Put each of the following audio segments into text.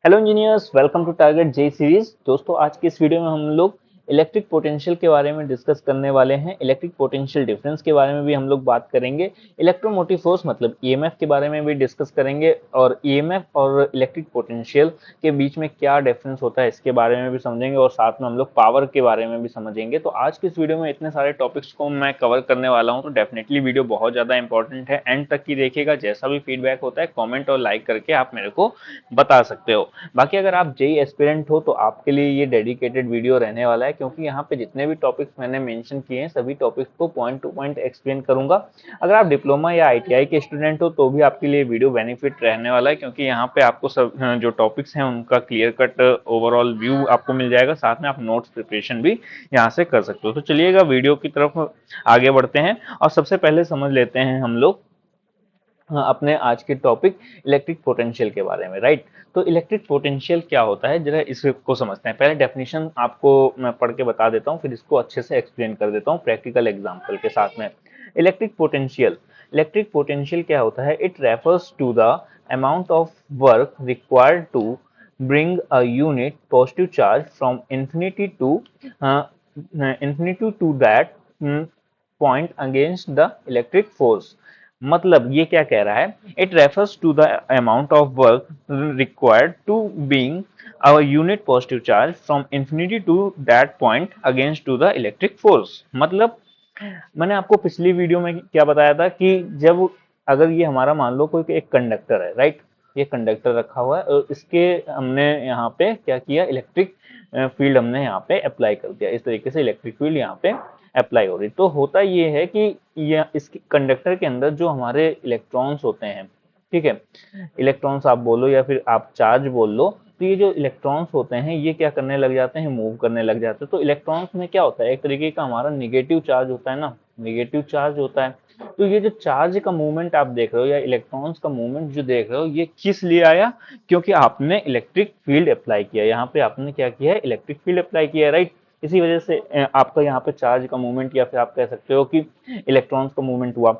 Hello engineers, welcome to target J series. दोस्तों, आज की इस वीडियो में हम लोग इलेक्ट्रिक पोटेंशियल के बारे में डिस्कस करने वाले हैं। इलेक्ट्रिक पोटेंशियल डिफरेंस के बारे में भी हम लोग बात करेंगे। इलेक्ट्रोमोटिव फोर्स मतलब ईएमएफ के बारे में भी डिस्कस करेंगे और ईएमएफ और इलेक्ट्रिक पोटेंशियल के बीच में क्या डिफरेंस होता है इसके बारे में भी समझेंगे और साथ में हम लोग पावर के बारे में भी समझेंगे। तो आज की इस वीडियो में इतने सारे टॉपिक्स को मैं कवर करने वाला हूं, तो डेफिनेटली वीडियो बहुत ज्यादा इंपॉर्टेंट है। एंड तक की देखिएगा। जैसा भी फीडबैक होता है कॉमेंट और लाइक करके आप मेरे को बता सकते हो। बाकी अगर आप जेई एस्पिरेंट हो तो आपके लिए ये डेडिकेटेड वीडियो रहने वाला है, क्योंकि यहाँ पे जितने भी टॉपिक्स मैंने मेंशन किए हैं सभी टॉपिक्स को पॉइंट टू पॉइंट एक्सप्लेन करूंगा। अगर आप डिप्लोमा या आईटीआई के स्टूडेंट हो तो भी आपके लिए वीडियो बेनिफिट रहने वाला है, क्योंकि यहाँ पे आपको सब जो टॉपिक्स हैं उनका क्लियर कट ओवरऑल व्यू आपको मिल जाएगा। साथ में आप नोट्स प्रिपरेशन भी यहाँ से कर सकते हो। तो चलिएगा वीडियो की तरफ आगे बढ़ते हैं और सबसे पहले समझ लेते हैं हम लोग अपने आज के टॉपिक इलेक्ट्रिक पोटेंशियल के बारे में। राइट, तो इलेक्ट्रिक पोटेंशियल क्या होता है जरा इसको समझते हैं। पहले डेफिनेशन आपको मैं पढ़ के बता देता हूँ, फिर इसको अच्छे से एक्सप्लेन कर देता हूँ प्रैक्टिकल एग्जांपल के साथ में। इलेक्ट्रिक पोटेंशियल क्या होता है? It refers to the amount of work required to bring a unit positive charge from infinity to that point against the electric force। मतलब ये क्या कह रहा है? It refers to the amount of work required to being a unit positive charge from infinity to that point against to the electric force. मतलब मैंने आपको पिछली वीडियो में क्या बताया था कि जब अगर ये हमारा मान लो कोई एक कंडक्टर है, राइट, ये कंडक्टर रखा हुआ है और इसके हमने यहाँ पे क्या किया, इलेक्ट्रिक फील्ड हमने यहाँ पे अप्लाई कर दिया। इस तरीके से इलेक्ट्रिक फील्ड यहाँ पे अप्लाई हो रही। तो होता ये है कि ये इस कंडक्टर के अंदर जो हमारे इलेक्ट्रॉन्स होते हैं, ठीक है, इलेक्ट्रॉन्स आप बोलो या फिर आप चार्ज बोल लो, तो ये जो इलेक्ट्रॉन्स होते हैं ये क्या करने लग जाते हैं, मूव करने लग जाते हैं। तो इलेक्ट्रॉन्स में क्या होता है, एक तरीके का हमारा निगेटिव चार्ज होता है ना, निगेटिव चार्ज होता है। तो ये जो चार्ज का मूवमेंट आप देख रहे हो या इलेक्ट्रॉन्स का मूवमेंट जो देख रहे हो, ये किस लिए आया? क्योंकि आपने इलेक्ट्रिक फील्ड अप्लाई किया। यहाँ पे आपने क्या किया है, इलेक्ट्रिक फील्ड अप्लाई किया है, राइट। इसी वजह से आपका यहाँ पे चार्ज का मूवमेंट या फिर आप कह सकते हो कि इलेक्ट्रॉन्स का मूवमेंट हुआ।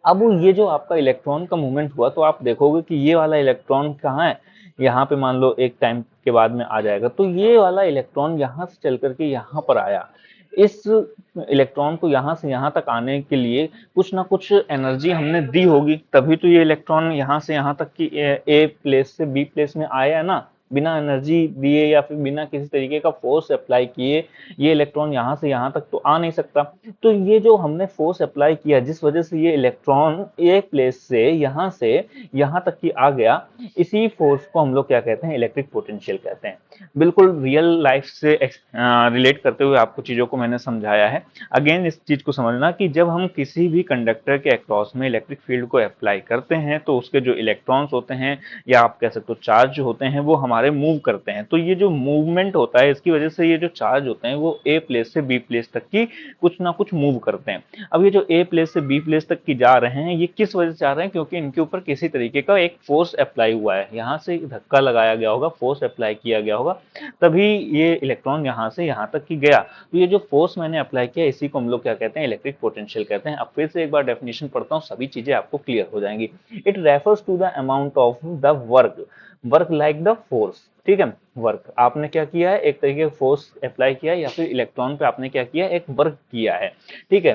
अब ये जो आपका इलेक्ट्रॉन का मूवमेंट हुआ तो आप देखोगे कि ये वाला इलेक्ट्रॉन कहाँ है, यहाँ पे मान लो एक टाइम के बाद में आ जाएगा। तो ये वाला इलेक्ट्रॉन यहाँ से चल करके यहाँ पर आया। इस इलेक्ट्रॉन को यहाँ से यहाँ तक आने के लिए कुछ ना कुछ एनर्जी हमने दी होगी, तभी तो ये इलेक्ट्रॉन यहाँ से यहाँ तक की ए प्लेस से बी प्लेस में आया है ना। बिना एनर्जी दिए या फिर बिना किसी तरीके का फोर्स अप्लाई किए ये इलेक्ट्रॉन यहाँ से यहाँ तक तो आ नहीं सकता। तो ये जो हमने फोर्स अप्लाई किया जिस वजह से ये इलेक्ट्रॉन एक प्लेस से यहाँ तक की आ गया, इसी फोर्स को हम लोग क्या कहते हैं, इलेक्ट्रिक पोटेंशियल कहते हैं। बिल्कुल रियल लाइफ से रिलेट करते हुए आपको चीजों को मैंने समझाया है। अगेन इस चीज को समझना कि जब हम किसी भी कंडक्टर के अक्रॉस में इलेक्ट्रिक फील्ड को अप्लाई करते हैं तो उसके जो इलेक्ट्रॉन्स होते हैं या आप कह सकते हो चार्ज होते हैं वो हमारे मूव करते हैं। तो ये जो मूवमेंट होता है इसकी वजह से ये जो चार्ज होते हैं वो ए प्लेस से बी प्लेस तक की कुछ ना कुछ मूव करते हैं। अब ये जो ए प्लेस से बी प्लेस तक की जा रहे हैं ये किस वजह से जा रहे हैं? क्योंकि इनके ऊपर किसी तरीके का एक फोर्स अप्लाई हुआ है, यहाँ से धक्का लगाया गया होगा, फोर्स अप्लाई किया गया होगा, तभी ये इलेक्ट्रॉन यहाँ से यहाँ तक की गया। तो ये जो फोर्स मैंने अप्लाई किया इसी को हम लोग क्या कहते हैं, इलेक्ट्रिक पोटेंशियल कहते हैं। अब फिर से एक बार डेफिनेशन पढ़ता हूँ, सभी चीजें आपको क्लियर हो जाएंगी। It refers to the amount of the work like the force. ठीक है, वर्क आपने क्या किया है, एक तरीके का फोर्स अप्लाई किया है या फिर इलेक्ट्रॉन पे आपने क्या किया, एक वर्क किया है। ठीक है,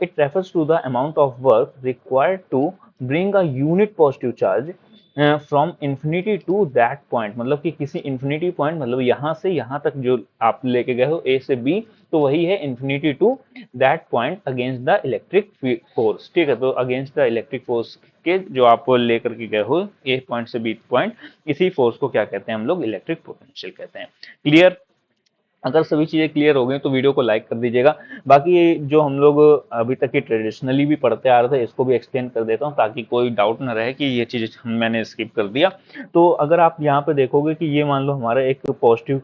it refers to the amount of work required to bring a unit positive charge from infinity to that point. मतलब कि किसी इंफिनिटी पॉइंट, मतलब यहाँ से यहाँ तक जो आप लेके गए हो ए से बी, तो वही है infinity to that point against the electric force. ठीक है, तो अगेंस्ट द इलेक्ट्रिक फोर्स के जो आप लेकर के गए हो ए पॉइंट से बी पॉइंट, इसी फोर्स को क्या कहते हैं हम लोग, इलेक्ट्रिक पोटेंशियल कहते हैं। क्लियर? अगर सभी चीजें क्लियर हो गई तो वीडियो को लाइक कर दीजिएगा। बाकी जो हम लोग अभी तक की ट्रेडिशनली भी पढ़ते आ रहे थे इसको भी एक्सप्लेन कर देता हूँ ताकि कोई डाउट ना रहे कि ये चीज मैंने स्किप कर दिया। तो अगर आप यहाँ पे देखोगे कि ये मान लो हमारा एक पॉजिटिव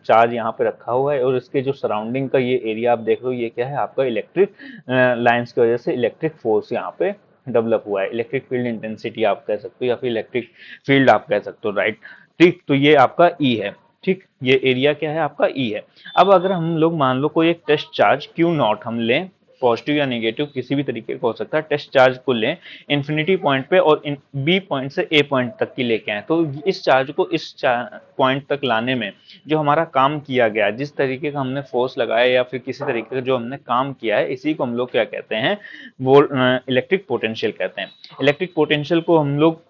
चार्ज यहाँ पे रखा हुआ है और इसके जो सराउंडिंग का ये एरिया आप देख रहे हो, ये क्या है, आपका इलेक्ट्रिक लाइन्स की वजह से इलेक्ट्रिक फोर्स यहाँ पे डेवलप हुआ है। इलेक्ट्रिक फील्ड इंटेंसिटी आप कह सकते हो या फिर इलेक्ट्रिक फील्ड आप कह सकते हो, राइट। ठीक, तो ये आपका ई है। ठीक, ये एरिया क्या है आपका ई है। अब अगर हम लोग मान लो कोई एक टेस्ट चार्ज क्यू नॉट हम लें पॉजिटिव या नेगेटिव किसी भी तरीके का हो सकता है। टेस्ट चार्ज को लें इन्फिनिटी पॉइंट पे और बी पॉइंट से ए पॉइंट तक की लेके आए, तो इस चार्ज को इस पॉइंट तक लाने में जो हमारा काम किया गया, जिस तरीके का हमने फोर्स लगाया या फिर किसी तरीके का जो हमने काम किया है, इसी को हम लोग क्या कहते हैं, वो इलेक्ट्रिक पोटेंशियल कहते हैं। इलेक्ट्रिक पोटेंशियल को हम लोग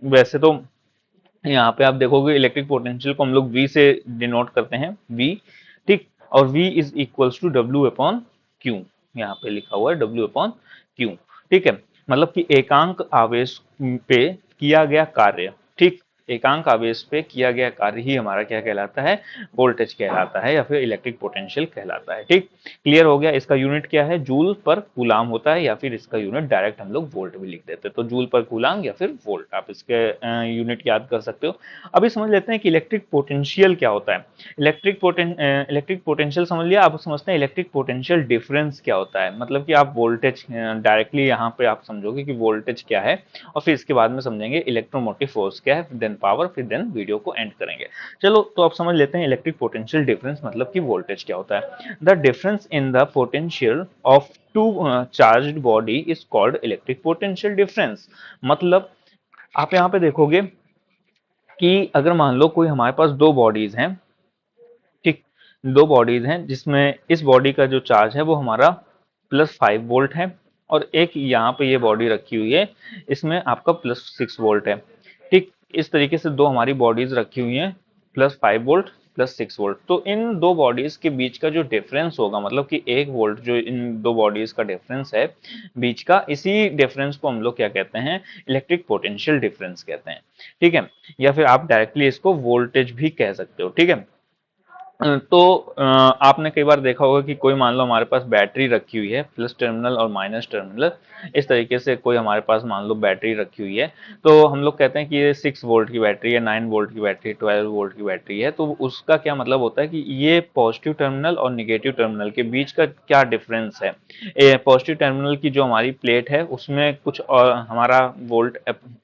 वैसे तो यहाँ पे आप देखोगे इलेक्ट्रिक पोटेंशियल को हम लोग V से डिनोट करते हैं, V, ठीक। और V is equals to W upon Q, यहाँ पे लिखा हुआ है W अपॉन Q, ठीक है। मतलब कि एकांक आवेश पे किया गया कार्य, ठीक, एकांक आवेश पे किया गया कार्य ही हमारा क्या कहलाता है, वोल्टेज कहलाता है या फिर इलेक्ट्रिक पोटेंशियल कहलाता है, ठीक। क्लियर हो गया। इसका यूनिट क्या है, जूल पर कूलाम होता है, या फिर इसका यूनिट डायरेक्ट हम लोग वोल्ट भी लिख देते हैं, तो जूल पर कूलाम या फिर वोल्ट, आप इसके यूनिट याद कर सकते हो। अभी समझ लेते हैं कि इलेक्ट्रिक पोटेंशियल क्या होता है। इलेक्ट्रिक पोटेंशियल समझ लिया, आप समझते हैं इलेक्ट्रिक पोटेंशियल डिफरेंस क्या होता है। मतलब कि आप वोल्टेज डायरेक्टली यहाँ पे आप समझोगे कि वोल्टेज क्या है, और फिर इसके बाद में समझेंगे इलेक्ट्रोमोटिव फोर्स क्या है, देन पावर, फिर देन वीडियो को एंड करेंगे। चलो तो आप समझ लेते हैं इलेक्ट्रिक पोटेंशियल डिफरेंस मतलब कि वोल्टेज क्या होता है। The difference in the potential of two charged body is called electric potential difference. मतलब आप यहाँ पे देखोगे कि अगर मान लो कोई हमारे पास दो बॉडीज हैं, ठीक, दो बॉडीज हैं जिसमें इस बॉडी का जो चार्ज है वो हमारा +5 वोल्ट है, और एक यहाँ पे ये बॉडी रखी हुई है, इसमें आपका +6 वोल्ट है, ठीक। इस तरीके से दो हमारी बॉडीज रखी हुई हैं, +5 वोल्ट +6 वोल्ट। तो इन दो बॉडीज के बीच का जो डिफरेंस होगा, मतलब कि 1 वोल्ट जो इन दो बॉडीज का डिफरेंस है बीच का, इसी डिफरेंस को हम लोग क्या कहते हैं, इलेक्ट्रिक पोटेंशियल डिफरेंस कहते हैं, ठीक है। या फिर आप डायरेक्टली इसको वोल्टेज भी कह सकते हो, ठीक है। तो आपने कई बार देखा होगा कि कोई मान लो हमारे पास बैटरी रखी हुई है, प्लस टर्मिनल और माइनस टर्मिनल, इस तरीके से कोई हमारे पास मान लो बैटरी रखी हुई है, तो हम लोग कहते हैं कि ये 6 वोल्ट की बैटरी है, 9 वोल्ट की बैटरी, 12 वोल्ट की बैटरी है। तो उसका क्या मतलब होता है कि ये पॉजिटिव टर्मिनल और निगेटिव टर्मिनल के बीच का क्या डिफरेंस है। पॉजिटिव टर्मिनल की जो हमारी प्लेट है उसमें कुछ और हमारा वोल्ट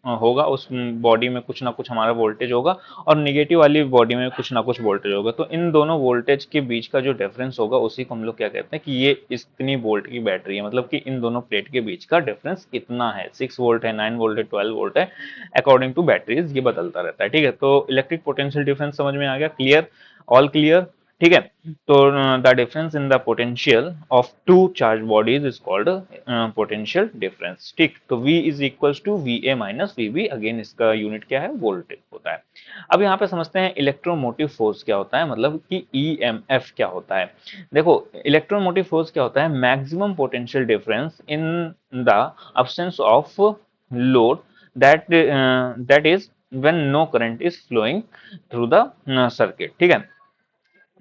होगा, उस बॉडी में कुछ ना कुछ हमारा वोल्टेज होगा, और निगेटिव वाली बॉडी में कुछ ना कुछ वोल्टेज होगा। तो इन दोनों वोल्टेज के बीच का जो डिफरेंस होगा उसी को हम लोग क्या कहते हैं कि ये इतनी वोल्ट की बैटरी है, मतलब कि इन दोनों प्लेट के बीच का डिफरेंस इतना है, 6 वोल्ट है, 9 वोल्ट है, 12 वोल्ट है, अकॉर्डिंग टू बैटरीज ये बदलता रहता है, ठीक है। तो इलेक्ट्रिक पोटेंशियल डिफरेंस समझ में आ गया, क्लियर, ऑल क्लियर, ठीक है। तो the difference in the potential of two charge bodies is called potential difference, ठीक। तो V is equals to VA minus VB, again इसका यूनिट क्या है, वोल्ट होता है। अब यहाँ पे समझते हैं इलेक्ट्रोमोटिव फोर्स क्या होता है, मतलब कि EMF क्या होता है। देखो इलेक्ट्रोमोटिव फोर्स क्या होता है, maximum potential difference in the absence of load that is when no current is flowing through the circuit, ठीक है।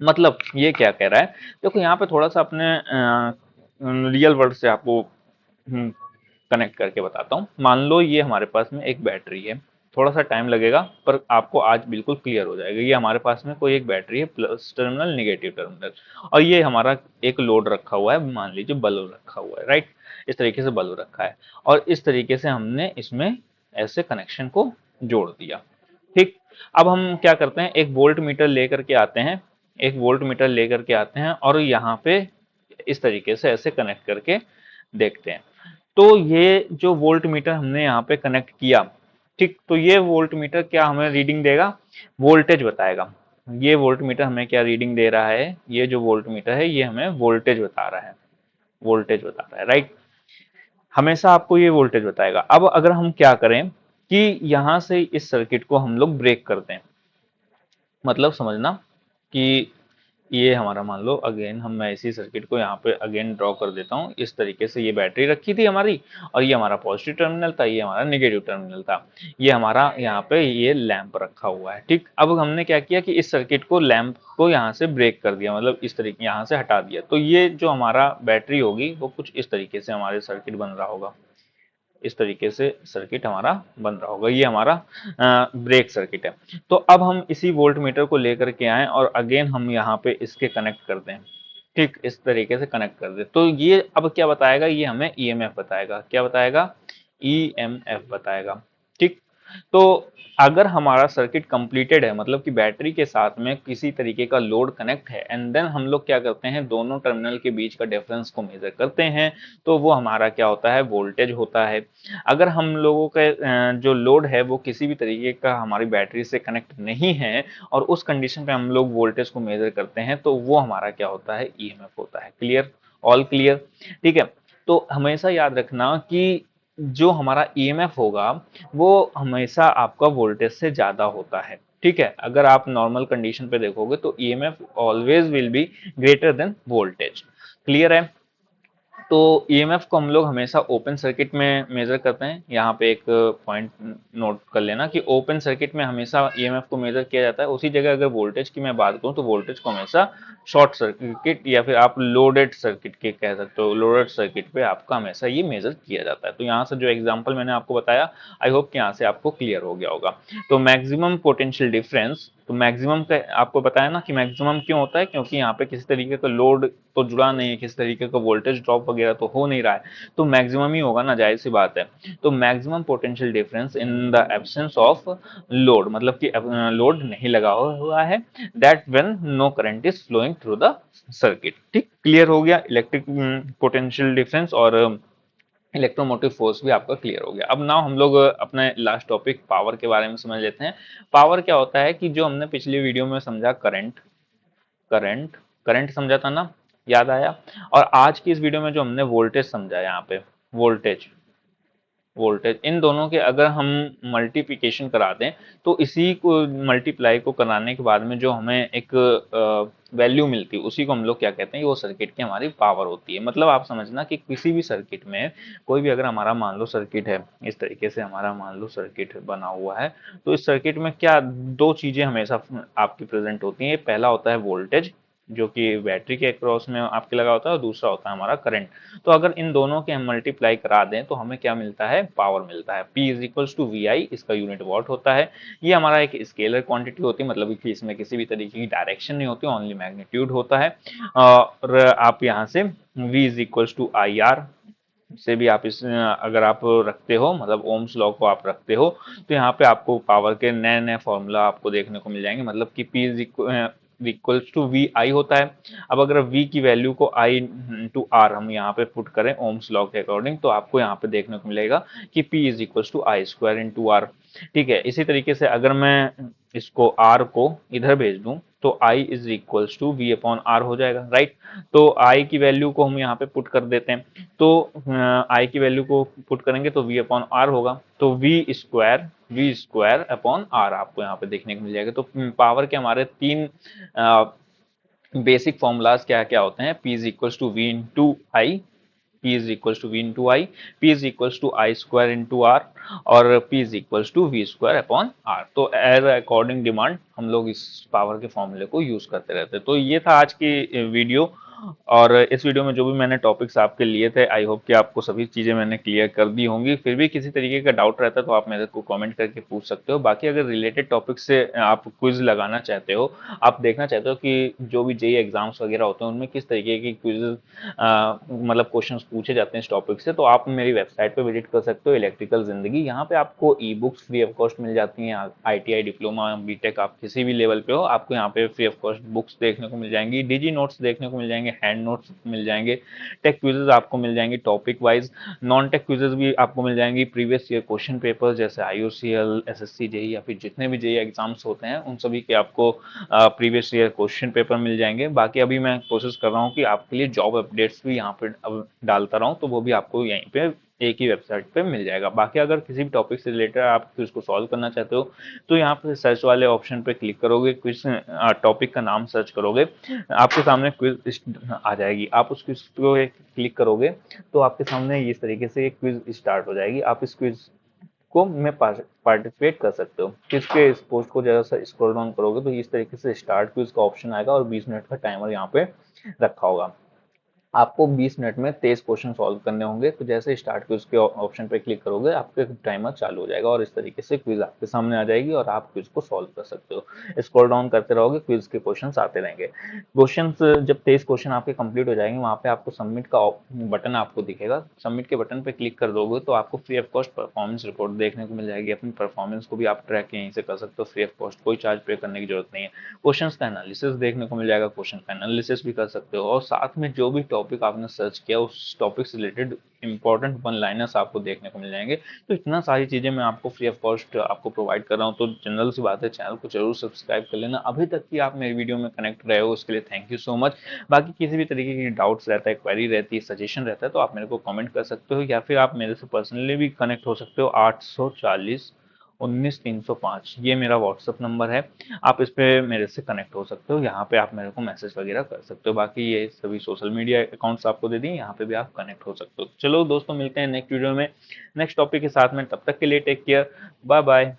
मतलब ये क्या कह रहा है, देखो यहाँ पे थोड़ा सा अपने रियल वर्ल्ड से आपको कनेक्ट करके बताता हूँ। मान लो ये हमारे पास में एक बैटरी है, थोड़ा सा टाइम लगेगा पर आपको आज बिल्कुल क्लियर हो जाएगा। ये हमारे पास में कोई एक बैटरी है, प्लस टर्मिनल निगेटिव टर्मिनल, और ये हमारा एक लोड रखा हुआ है, मान लीजिए बल्ब रखा हुआ है, राइट, इस तरीके से बल्ब रखा है, और इस तरीके से हमने इसमें ऐसे कनेक्शन को जोड़ दिया, ठीक। अब हम क्या करते हैं, एक वोल्ट मीटर लेकर के आते हैं, एक वोल्ट मीटर लेकर के आते हैं, और यहाँ पे इस तरीके से ऐसे कनेक्ट करके देखते हैं। तो ये जो वोल्ट मीटर हमने यहाँ पे कनेक्ट किया, ठीक, तो ये वोल्ट मीटर क्या हमें रीडिंग देगा, वोल्टेज बताएगा। ये वोल्ट मीटर हमें क्या रीडिंग दे रहा है, ये जो वोल्ट मीटर है ये हमें वोल्टेज बता रहा है, वोल्टेज बता रहा है, राइट। हमेशा आपको ये वोल्टेज बताएगा। अब अगर हम क्या करें कि यहां से इस सर्किट को हम लोग ब्रेक कर दें, मतलब समझना कि ये हमारा मान लो अगेन मैं इसी सर्किट को यहाँ पे अगेन ड्रॉ कर देता हूँ। इस तरीके से ये बैटरी रखी थी हमारी, और ये हमारा पॉजिटिव टर्मिनल था, ये हमारा नेगेटिव टर्मिनल था, ये हमारा यहाँ पे ये लैंप रखा हुआ है, ठीक। अब हमने क्या किया कि इस सर्किट को, लैंप को यहाँ से ब्रेक कर दिया, मतलब इस तरीके यहाँ से हटा दिया। तो ये जो हमारा बैटरी होगी वो कुछ इस तरीके से हमारे सर्किट बन रहा होगा, इस तरीके से सर्किट हमारा बन रहा होगा, ये हमारा ब्रेक सर्किट है। तो अब हम इसी वोल्ट मीटर को लेकर के आए और अगेन हम यहाँ पे इसके कनेक्ट कर दें, ठीक, इस तरीके से कनेक्ट कर दे। तो ये अब क्या बताएगा, ये हमें EMF बताएगा, क्या बताएगा, EMF बताएगा, ठीक। तो अगर हमारा सर्किट कंप्लीटेड है, मतलब कि बैटरी के साथ में किसी तरीके का लोड कनेक्ट है, एंड देन हम लोग क्या करते हैं, दोनों टर्मिनल के बीच का डिफरेंस को मेजर करते हैं, तो वो हमारा क्या होता है, वोल्टेज होता है। अगर हम लोगों का जो लोड है वो किसी भी तरीके का हमारी बैटरी से कनेक्ट नहीं है, और उस कंडीशन पे हम लोग वोल्टेज को मेजर करते हैं, तो वो हमारा क्या होता है, ईएमएफ होता है। क्लियर? All clear? ठीक है। तो हमेशा याद रखना कि जो हमारा ईएमएफ होगा वो हमेशा आपका वोल्टेज से ज्यादा होता है। ठीक है, अगर आप नॉर्मल कंडीशन पे देखोगे तो EMF always will be greater than voltage. Clear है? तो ईएमएफ को हम लोग हमेशा ओपन सर्किट में मेजर करते हैं। यहाँ पे एक पॉइंट नोट कर लेना कि ओपन सर्किट में हमेशा ईएमएफ को मेजर किया जाता है। उसी जगह अगर वोल्टेज की मैं बात करूँ तो वोल्टेज को हमेशा शॉर्ट सर्किट या फिर आप लोडेड सर्किट के कह सकते हो, लोडेड सर्किट पे आपका हमेशा ये मेजर किया जाता है। तो यहाँ से जो एग्जाम्पल मैंने आपको बताया, आई होप कि यहाँ से आपको क्लियर हो गया होगा। तो मैक्सिमम पोटेंशियल डिफरेंस, तो मैक्सिमम का आपको बताया ना कि मैक्सिमम क्यों होता है, क्योंकि यहाँ पे किसी तरीके का लोड तो जुड़ा नहीं है, किसी तरीके का वोल्टेज ड्रॉप वगैरह तो हो नहीं रहा है, तो मैक्सिमम ही होगा ना, जाहिर सी बात है। तो maximum potential difference in the absence of load, मतलब कि लोड नहीं लगा हुआ है, that when no current is flowing through the circuit. ठीक, क्लियर हो गया इलेक्ट्रिक पोटेंशियल डिफरेंस और इलेक्ट्रोमोटिव फोर्स भी आपका क्लियर हो गया। अब नाउ हम लोग अपने लास्ट टॉपिक पावर के बारे में समझ लेते हैं। पावर क्या होता है कि जो हमने पिछली वीडियो में समझा, करंट, करंट करंट समझा था ना, याद आया? और आज की इस वीडियो में जो हमने वोल्टेज समझा, यहाँ पे वोल्टेज, वोल्टेज, इन दोनों के अगर हम मल्टीप्लिकेशन करा दें, तो इसी को मल्टीप्लाई को कराने के बाद में जो हमें एक वैल्यू मिलती है, उसी को हम लोग क्या कहते हैं, वो सर्किट की हमारी पावर होती है। मतलब आप समझना कि किसी भी सर्किट में, कोई भी अगर हमारा मान लो सर्किट है, इस तरीके से हमारा मान लो सर्किट बना हुआ है, तो इस सर्किट में क्या दो चीजें हमेशा आपकी प्रेजेंट होती हैं। पहला होता है वोल्टेज, जो कि बैटरी के अक्रॉस में आपके लगा होता है, और दूसरा होता है हमारा करंट। तो अगर इन दोनों के हम मल्टीप्लाई करा दें तो हमें क्या मिलता है, पावर मिलता है। P is equals to V I, इसका यूनिट वॉट होता है। ये हमारा एक स्केलर क्वांटिटी होती है, मतलब कि इसमें किसी भी तरीके की डायरेक्शन नहीं होती, ओनली मैग्नीट्यूड होता है। और आप यहाँ से V is equals to I R से भी आप इस अगर आप रखते हो, मतलब ओम्स लॉ को आप रखते हो, तो यहाँ पे आपको पावर के नए नए फॉर्मूला आपको देखने को मिल जाएंगे। मतलब कि P is equals to V I होता है। अब अगर V की वैल्यू को I टू R हम यहाँ पे पुट करें ओम्स लॉ के अकॉर्डिंग, तो आपको यहाँ पे देखने को मिलेगा कि P is equals to I square into R. ठीक है, इसी तरीके से अगर मैं इसको R को इधर भेज दूं तो I is equals to V upon R हो जाएगा, राइट? तो I की वैल्यू को हम यहाँ पे पुट कर देते हैं, तो I की वैल्यू को पुट करेंगे तो V अपॉन आर होगा, तो वी स्क्वायर अपॉन आर आपको यहाँ पे देखने को मिल जाएगा। तो पावर के हमारे तीन बेसिक फॉर्मूलाज क्या क्या होते हैं, P is equals to V into I, P is equals to V into I, P is equals to I square into R, और P is equals to V square upon R. तो as according demand हम लोग इस power के फॉर्मूले को use करते रहते हैं। तो ये था आज की वीडियो, और इस वीडियो में जो भी मैंने टॉपिक्स आपके लिए थे, आई होप कि आपको सभी चीजें मैंने क्लियर कर दी होंगी। फिर भी किसी तरीके का डाउट रहता है तो आप मेरे को कमेंट करके पूछ सकते हो। बाकी अगर रिलेटेड टॉपिक से आप क्विज लगाना चाहते हो, आप देखना चाहते हो कि जो भी जेई एग्जाम्स वगैरह होते हैं उनमें किस तरीके की क्विज मतलब क्वेश्चंस पूछे जाते हैं इस टॉपिक से, तो आप मेरी वेबसाइट पे विजिट कर सकते हो, इलेक्ट्रिकल जिंदगी। यहाँ पे आपको e books free of cost मिल जाती हैं। आईटीआई, डिप्लोमा, बीटेक, आप किसी भी लेवल पे हो, आपको यहाँ पे फ्री ऑफ कॉस्ट बुक्स देखने को मिल जाएंगी, डिजी नोट्स देखने को मिल जाएंगे, हैंड नोट्स मिल जाएंगे, टेक क्विजेज आपको मिल जाएंगे topic wise, non tech quizzes भी आपको मिल जाएंगी, प्रीवियस ईयर क्वेश्चन पेपर जैसे आईओसीएल, एसएससी, जेई या फिर जितने भी जेई एग्जाम्स होते हैं उन सभी के आपको प्रीवियस ईयर क्वेश्चन पेपर मिल जाएंगे। बाकी अभी मैं कोशिश कर रहा हूँ कि आपके लिए जॉब अपडेट्स भी यहाँ पे अब डालता रहूँ, तो वो भी आपको यहीं पे एक ही वेबसाइट पे मिल जाएगा। बाकी अगर किसी भी टॉपिक से रिलेटेड आप इसको सॉल्व करना चाहते हो तो यहाँ पे सर्च वाले ऑप्शन पे क्लिक करोगे, क्विज टॉपिक का नाम सर्च करोगे, आपके सामने क्विज आ जाएगी। आप उस क्विज को क्लिक करोगे तो आपके सामने इस तरीके से एक क्विज स्टार्ट हो जाएगी। आप इस क्विज को में पार्टिसिपेट कर सकते हो। किसके इस पोस्ट को जरा सा स्क्रॉल डाउन करोगे तो इस तरीके से स्टार्ट क्विज का ऑप्शन आएगा और 20 मिनट का टाइमर यहाँ पे रखा होगा। आपको 20 मिनट में 23 क्वेश्चन सॉल्व करने होंगे। तो जैसे स्टार्ट क्विज के ऑप्शन पे क्लिक करोगे आपके टाइमर चालू हो जाएगा और इस तरीके से क्विज आपके सामने आ जाएगी और आप क्विज को सॉल्व कर सकते हो। स्क्रॉल डाउन करते रहोगे, क्विज के क्वेश्चंस आते रहेंगे। क्वेश्चंस जब 23 क्वेश्चन आपके कंप्लीट हो जाएंगे, वहां पे आपको सबमिट का बटन आपको दिखेगा। सबमिट के बटन पे क्लिक कर दोगे तो आपको free of cost performance report देखने को मिल जाएगी। अपनी परफॉर्मेंस को भी आप ट्रैक यहीं से कर सकते हो फ्री ऑफ कॉस्ट, कोई चार्ज पे करने की जरूरत नहीं है। क्वेश्चंस का एनालिसिस देखने को मिल जाएगा, क्वेश्चन का एनालिसिस भी कर सकते हो और साथ में जो भी टॉपिक आपने सर्च किया उस टॉपिक से रिलेटेड इंपॉर्टेंट वन लाइनर्स आपको देखने को मिल जाएंगे। तो इतना सारी चीजें मैं आपको फ्री ऑफ कॉस्ट आपको प्रोवाइड कर रहा हूँ। तो जनरल सी बात है, चैनल को जरूर सब्सक्राइब कर लेना। अभी तक की आप मेरी वीडियो में कनेक्ट रहे हो उसके लिए थैंक यू सो मच। बाकी किसी भी तरीके की डाउट्स रहता है, क्वेरी रहती है, सजेशन रहता है, तो आप मेरे को कमेंट कर सकते हो या फिर आप मेरे से पर्सनली भी कनेक्ट हो सकते हो। 840 19 305 ये मेरा व्हाट्सअप नंबर है। आप इस पे मेरे से कनेक्ट हो सकते हो, यहाँ पे आप मेरे को मैसेज वगैरह कर सकते हो। बाकी ये सभी सोशल मीडिया अकाउंट्स आपको दे दिए, यहाँ पे भी आप कनेक्ट हो सकते हो। चलो दोस्तों, मिलते हैं नेक्स्ट वीडियो में नेक्स्ट टॉपिक के साथ में। तब तक के लिए टेक केयर, बाय बाय।